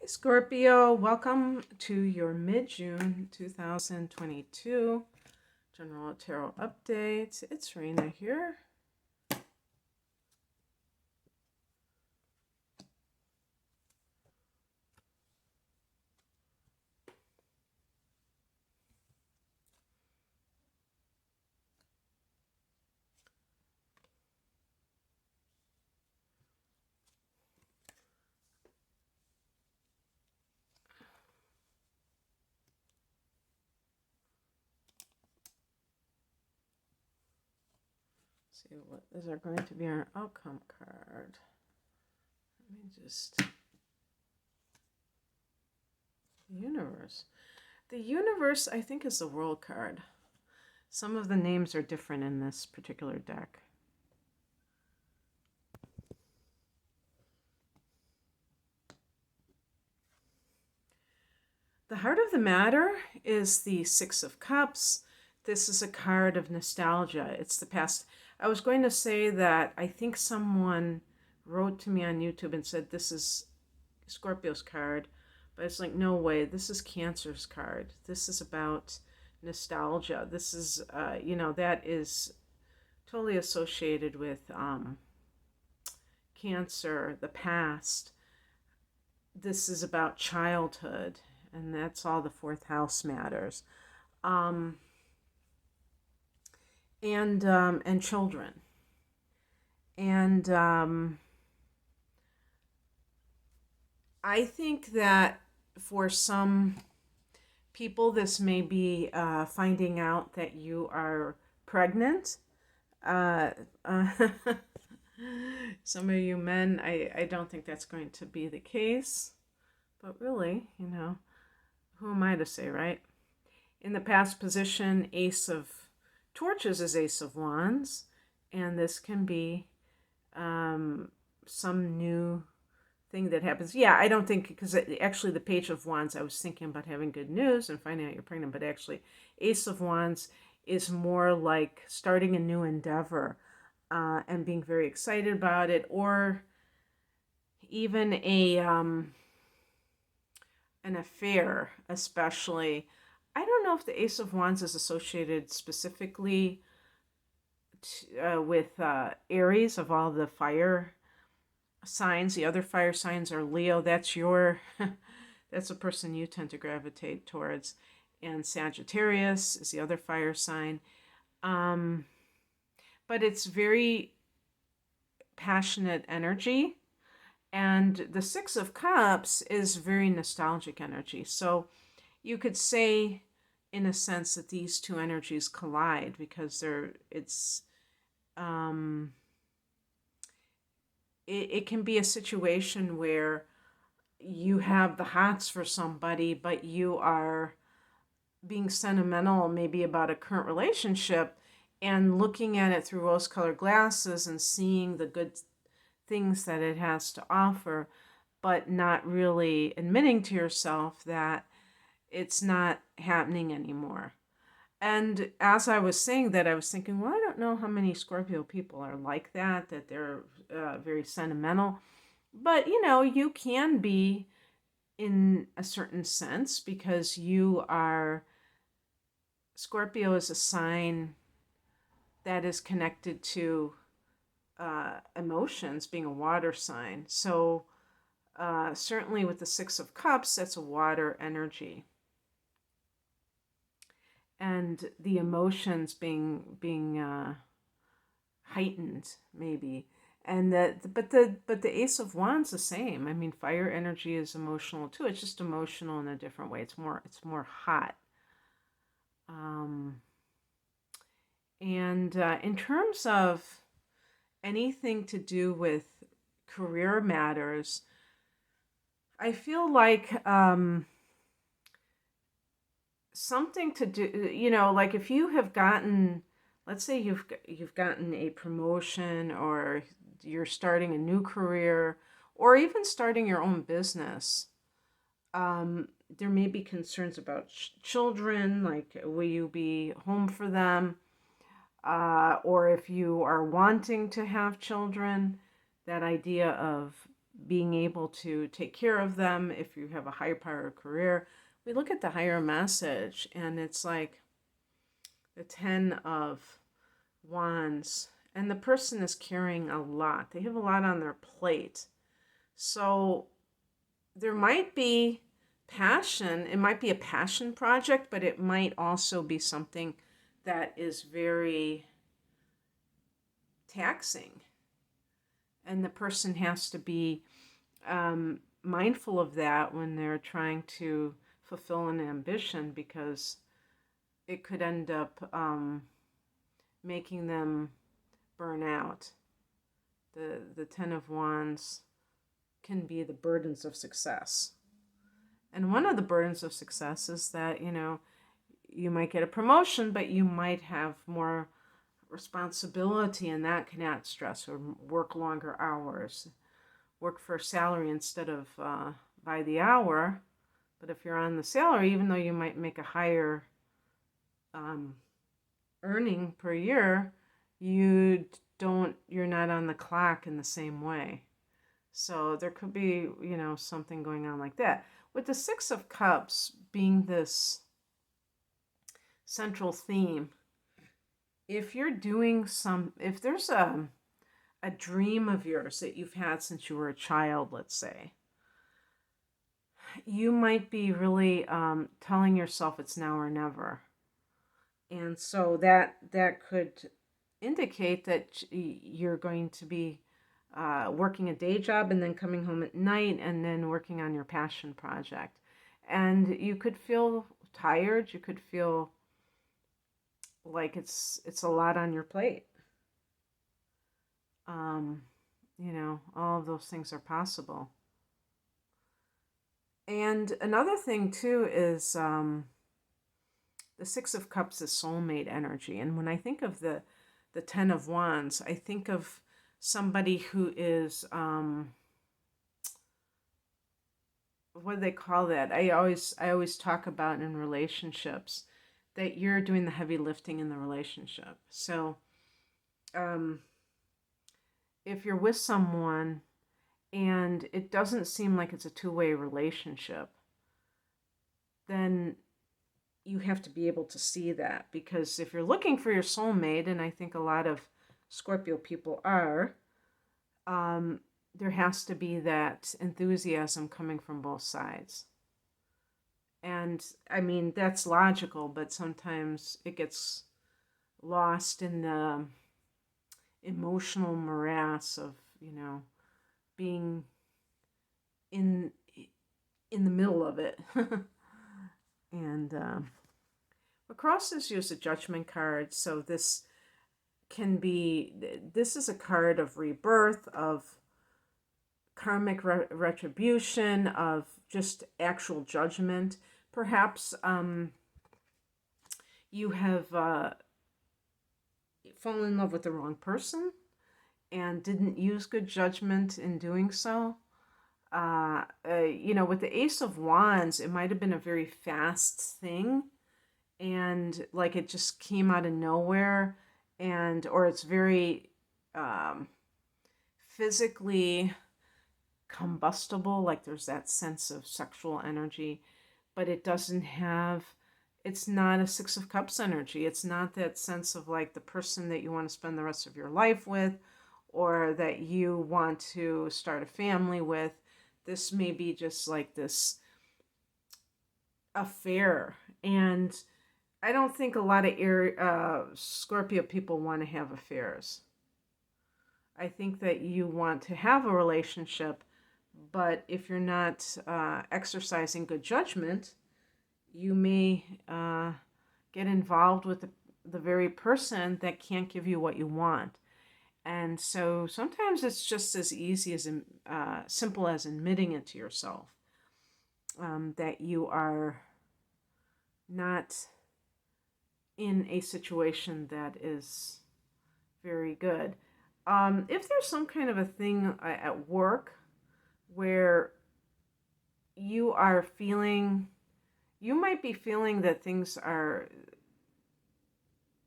Hey Scorpio, welcome to your mid-June 2022 General Tarot Update. It's Rena here. See, what is there going to be our outcome card? Let me just... The universe. The universe, I think, is the world card. Some of the names are different in this particular deck. The heart of the matter is the Six of Cups. This is a card of nostalgia. It's the past. I was going to say that I think someone wrote to me on YouTube and said this is Scorpio's card, but it's like, no way, this is Cancer's card. This is about nostalgia. This is, that is totally associated with Cancer, the past. This is about childhood, and that's all the fourth house matters. And children. And I think that for some people, this may be finding out that you are pregnant. Some of you men, I don't think that's going to be the case. But really, who am I to say, right? In the past position, Ace of Torches is Ace of Wands, and this can be some new thing that happens. Yeah, I don't think, because actually the Page of Wands, I was thinking about having good news and finding out you're pregnant, but actually Ace of Wands is more like starting a new endeavor and being very excited about it, or even an affair, especially. I don't know if the Ace of Wands is associated specifically with Aries, of all the fire signs. The other fire signs are Leo. That's your, that's a person you tend to gravitate towards. And Sagittarius is the other fire sign. But it's very passionate energy. And the Six of Cups is very nostalgic energy. So you could say, in a sense, that these two energies collide, because it can be a situation where you have the hots for somebody, but you are being sentimental maybe about a current relationship and looking at it through rose-colored glasses and seeing the good things that it has to offer, but not really admitting to yourself that it's not happening anymore. And as I was saying that, I was thinking, well, I don't know how many Scorpio people are like that they're very sentimental. But, you can be in a certain sense, because Scorpio is a sign that is connected to emotions, being a water sign. So certainly with the Six of Cups, that's a water energy. And the emotions being heightened, maybe. And but the Ace of Wands the same. I mean, fire energy is emotional too. It's just emotional in a different way. It's more hot. And in terms of anything to do with career matters, I feel like something to do, like if you have gotten, let's say you've gotten a promotion, or you're starting a new career, or even starting your own business. There may be concerns about children, like will you be home for them? Or if you are wanting to have children, that idea of being able to take care of them if you have a higher power career. We look at the higher message, and it's like the 10 of Wands, and the person is carrying a lot. They have a lot on their plate. So there might be passion. It might be a passion project, but it might also be something that is very taxing. And the person has to be mindful of that when they're trying to fulfill an ambition, because it could end up making them burn out. The Ten of Wands can be the burdens of success. And one of the burdens of success is that, you might get a promotion, but you might have more responsibility, and that can add stress, or work longer hours, work for a salary instead of by the hour. But if you're on the salary, even though you might make a higher earning per year, you're not on the clock in the same way. So there could be, something going on like that. With the Six of Cups being this central theme, if there's a dream of yours that you've had since you were a child, let's say, you might be really telling yourself it's now or never. And so that could indicate that you're going to be working a day job and then coming home at night and then working on your passion project. And you could feel tired. You could feel like it's a lot on your plate. All of those things are possible. And another thing too is the Six of Cups is soulmate energy. And when I think of the Ten of Wands, I think of somebody who is, what do they call that? I always talk about in relationships that you're doing the heavy lifting in the relationship. So if you're with someone and it doesn't seem like it's a two-way relationship, then you have to be able to see that. Because if you're looking for your soulmate, and I think a lot of Scorpio people are, there has to be that enthusiasm coming from both sides. And I mean, that's logical, but sometimes it gets lost in the emotional morass of, being in the middle of it. And Cross is used a judgment card, so this is a card of rebirth, of karmic retribution, of just actual judgment. Perhaps you have fallen in love with the wrong person and didn't use good judgment in doing so. With the Ace of Wands, it might have been a very fast thing, and like it just came out of nowhere, or it's very physically combustible, like there's that sense of sexual energy, but it's not a Six of Cups energy. It's not that sense of like the person that you want to spend the rest of your life with, or that you want to start a family with. This may be just like this affair. And I don't think a lot of Scorpio people want to have affairs. I think that you want to have a relationship, but if you're not exercising good judgment, you may get involved with the very person that can't give you what you want. And so sometimes it's just as easy as simple as admitting it to yourself, that you are not in a situation that is very good. If there's some kind of a thing at work where you might be feeling that things are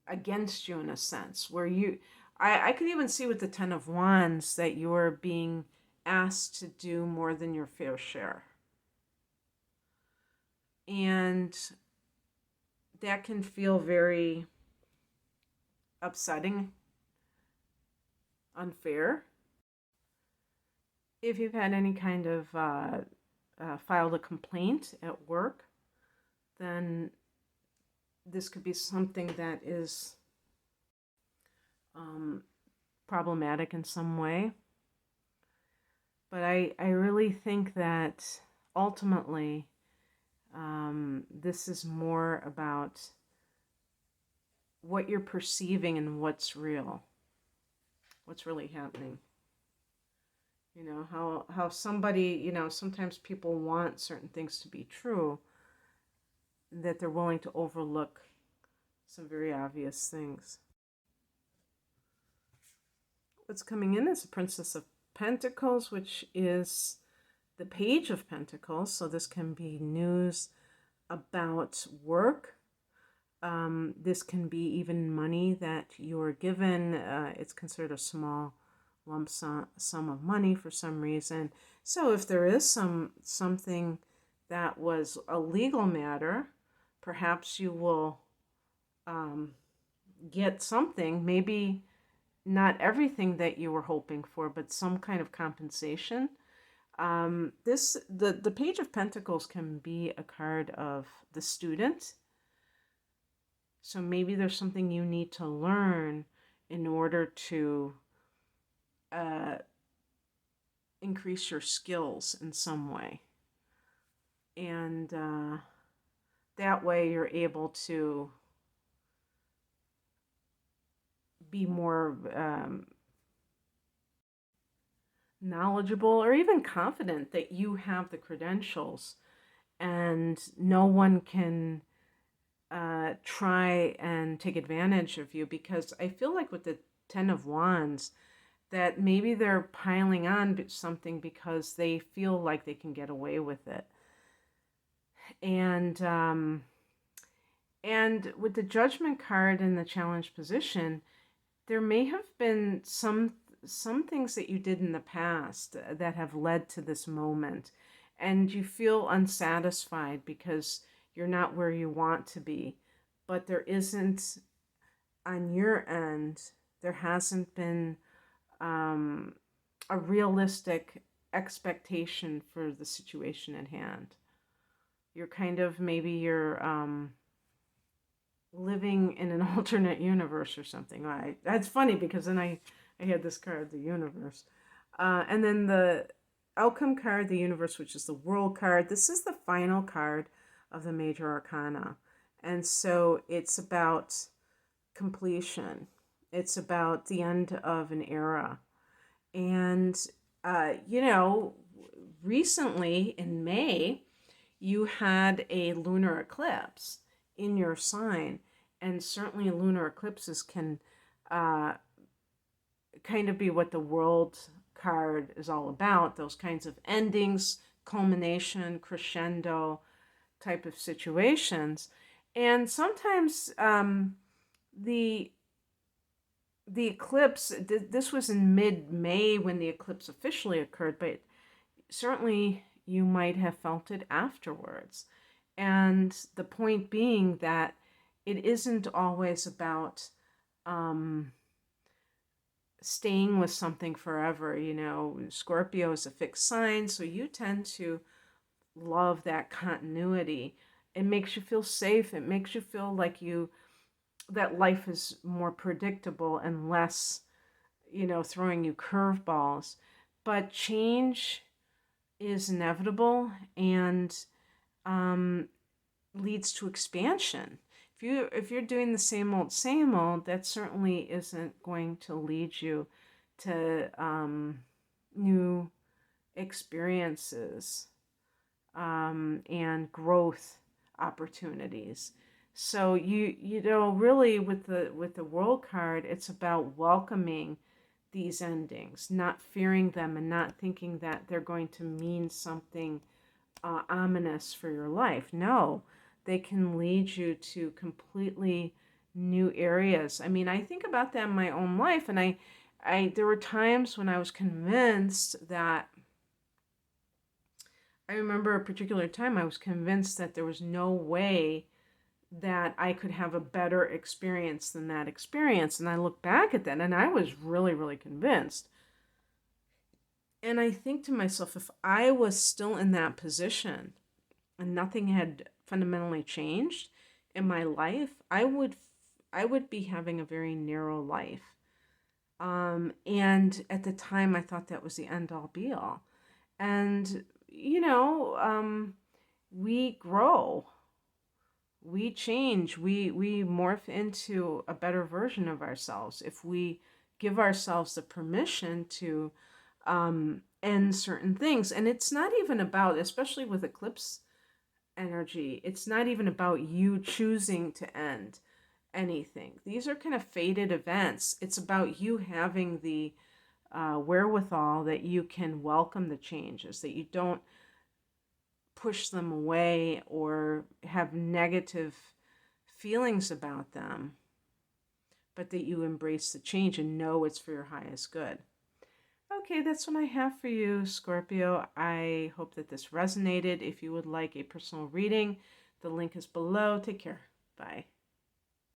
against you in a sense, where I could even see with the Ten of Wands that you're being asked to do more than your fair share. And that can feel very upsetting, unfair. If you've had any kind of filed a complaint at work, then this could be something that is problematic in some way. But I really think that ultimately this is more about what you're perceiving and what's real, what's really happening. You know, how somebody, you know, sometimes people want certain things to be true, that they're willing to overlook some very obvious things. What's coming in is the Princess of Pentacles, which is the Page of Pentacles. So this can be news about work. This can be even money that you're given. It's considered a small lump sum of money for some reason. So if there is something that was a legal matter, perhaps you will get something, maybe not everything that you were hoping for, but some kind of compensation. The Page of Pentacles can be a card of the student. So maybe there's something you need to learn in order to increase your skills in some way. And that way you're able to be more knowledgeable or even confident that you have the credentials and no one can try and take advantage of you. Because I feel like with the Ten of Wands, that maybe they're piling on something because they feel like they can get away with it. And with the Judgment card in the challenge position, there may have been some things that you did in the past that have led to this moment, and you feel unsatisfied because you're not where you want to be. But there isn't, on your end, there hasn't been a realistic expectation for the situation at hand. You're kind of, maybe you're living in an alternate universe or something. That's funny because then I had this card, the universe. And then the outcome card, the universe, which is the world card. This is the final card of the major arcana. And so it's about completion. It's about the end of an era. And, you know, recently in May, you had a lunar eclipse in your sign. And certainly lunar eclipses can kind of be what the world card is all about. Those kinds of endings, culmination, crescendo type of situations. And sometimes the eclipse, this was in mid-May when the eclipse officially occurred, but certainly you might have felt it afterwards. And the point being that it isn't always about staying with something forever. You know, Scorpio is a fixed sign, so you tend to love that continuity. It makes you feel safe. It makes you feel like that life is more predictable and less, you know, throwing you curveballs. But change is inevitable and leads to expansion. If you're doing the same old, that certainly isn't going to lead you to new experiences and growth opportunities. So you know, really with the world card, it's about welcoming these endings, not fearing them, and not thinking that they're going to mean something ominous for your life. No, they can lead you to completely new areas. I mean, I think about that in my own life, and I there were times when I was convinced that I remember a particular time I was convinced that there was no way that I could have a better experience than that experience. And I look back at that and I was really, really convinced. And I think to myself, if I was still in that position and nothing had fundamentally changed in my life, I would be having a very narrow life. And at the time, I thought that was the end all be all. And we grow, we change, we morph into a better version of ourselves if we give ourselves the permission to end certain things. And it's not even about, especially with eclipse energy, it's not even about you choosing to end anything. These are kind of fated events. It's about you having the wherewithal that you can welcome the changes, that you don't push them away or have negative feelings about them, but that you embrace the change and know it's for your highest good. Okay, that's what I have for you, Scorpio. I hope that this resonated. If you would like a personal reading, the link is below. Take care. Bye.